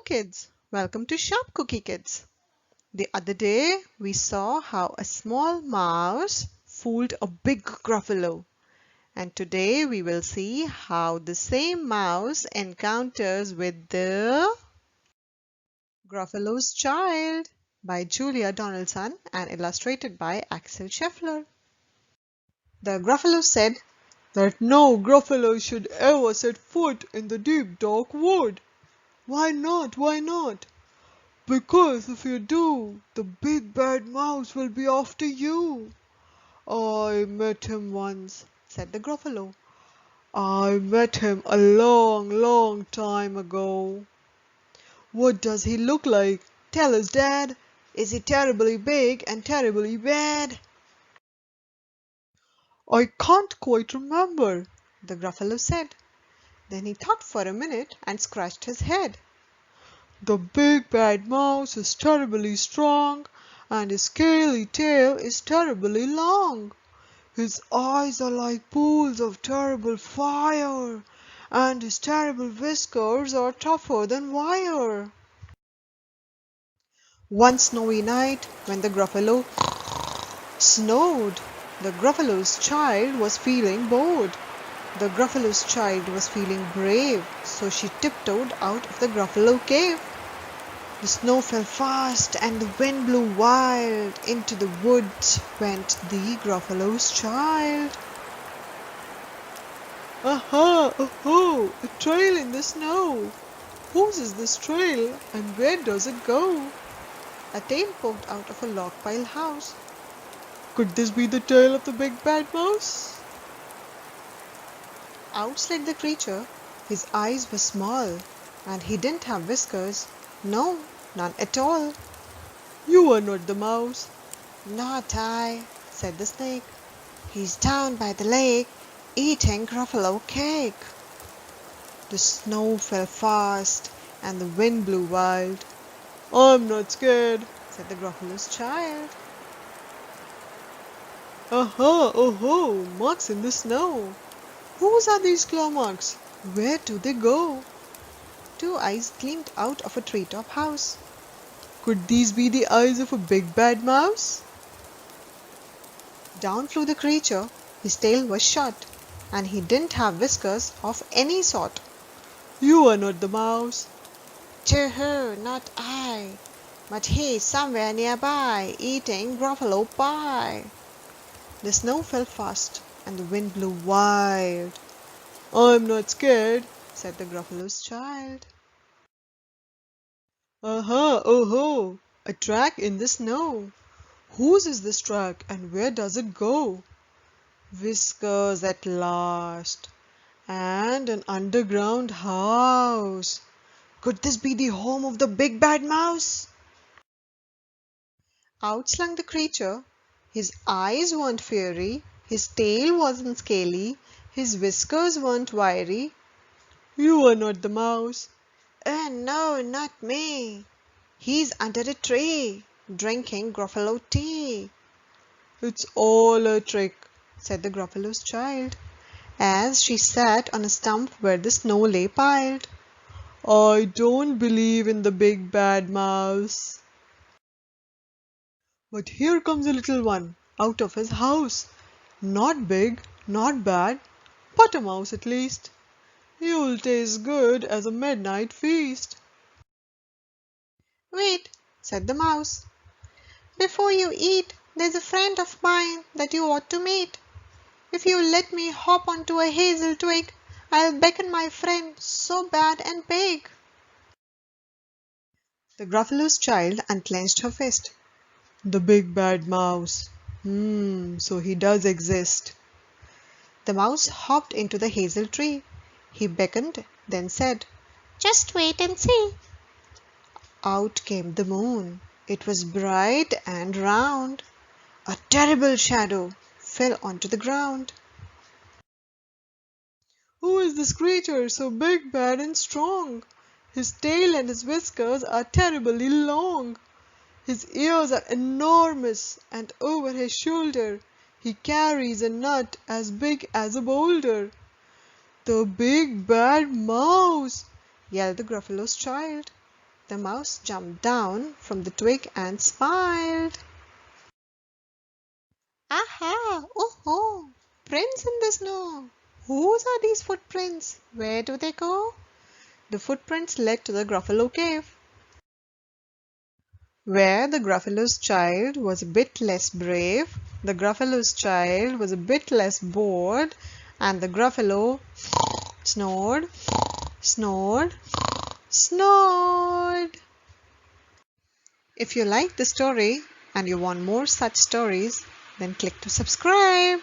kids, welcome to Sharp Cookie Kids. The other day we saw how a small mouse fooled a big Gruffalo, and today we will see how the same mouse encounters with the Gruffalo's Child by Julia Donaldson and illustrated by Axel Scheffler. The Gruffalo said that no Gruffalo should ever set foot in the deep dark wood. Why not? Why not? Because if you do, the big bad mouse will be after you. I met him once, said the Gruffalo. I met him a long, long time ago. What does he look like? Tell us, Dad. Is he terribly big and terribly bad? I can't quite remember, the Gruffalo said. Then he thought for a minute and scratched his head. The big bad mouse is terribly strong, and his scaly tail is terribly long. His eyes are like pools of terrible fire, and his terrible whiskers are tougher than wire. One snowy night, when the Gruffalo snowed, the Gruffalo's child was feeling bored. The Gruffalo's child was feeling brave, so she tiptoed out of the Gruffalo cave. The snow fell fast and the wind blew wild. Into the woods went the Gruffalo's child. Aha! Oh, a trail in the snow. Whose is this trail and where does it go? A tail poked out of a log-pile house. Could this be the tail of the big bad mouse? Out slid the creature. His eyes were small and he didn't have whiskers. No, none at all. You are not the mouse. Not I, said the snake. He's down by the lake, eating Gruffalo cake. The snow fell fast and the wind blew wild. I'm not scared, said the Gruffalo's child. Aha, oh-ho, marks in the snow. Whose are these claw marks? Where do they go? Two eyes gleamed out of a treetop house. Could these be the eyes of a big bad mouse? Down flew the creature. His tail was short, and he didn't have whiskers of any sort. You are not the mouse. Too-hoo, not I. But he's somewhere nearby, eating Gruffalo pie. The snow fell fast, and the wind blew wild. I'm not scared, said the Gruffalo's child. Aha, oh-ho, a track in the snow. Whose is this track and where does it go? Whiskers at last, and an underground house. Could this be the home of the big bad mouse? Out slunk the creature. His eyes weren't fiery, his tail wasn't scaly, his whiskers weren't wiry. You are not the mouse. No, not me. He's under a tree, drinking Gruffalo tea. It's all a trick, said the Gruffalo's child, as she sat on a stump where the snow lay piled. I don't believe in the big bad mouse. But here comes a little one out of his house. Not big, not bad, but a mouse at least. You'll taste good as a midnight feast. Wait, said the mouse. Before you eat, there's a friend of mine that you ought to meet. If you let me hop onto a hazel twig, I'll beckon my friend so bad and big. The Gruffalo's child unclenched her fist. The big bad mouse. So he does exist. The mouse hopped into the hazel tree. He beckoned, then said, Just wait and see. Out came the moon. It was bright and round. A terrible shadow fell onto the ground. Who is this creature so big, bad and strong? His tail and his whiskers are terribly long. His ears are enormous, and over his shoulder he carries a nut as big as a boulder. The big bad mouse, yelled the Gruffalo's child. The mouse jumped down from the twig and smiled. Aha! Oh! Prints in the snow! Whose are these footprints? Where do they go? The footprints led to the Gruffalo cave, where the Gruffalo's child was a bit less brave, the Gruffalo's child was a bit less bored, and the Gruffalo snored, snored, snored. If you like the story and you want more such stories, then click to subscribe.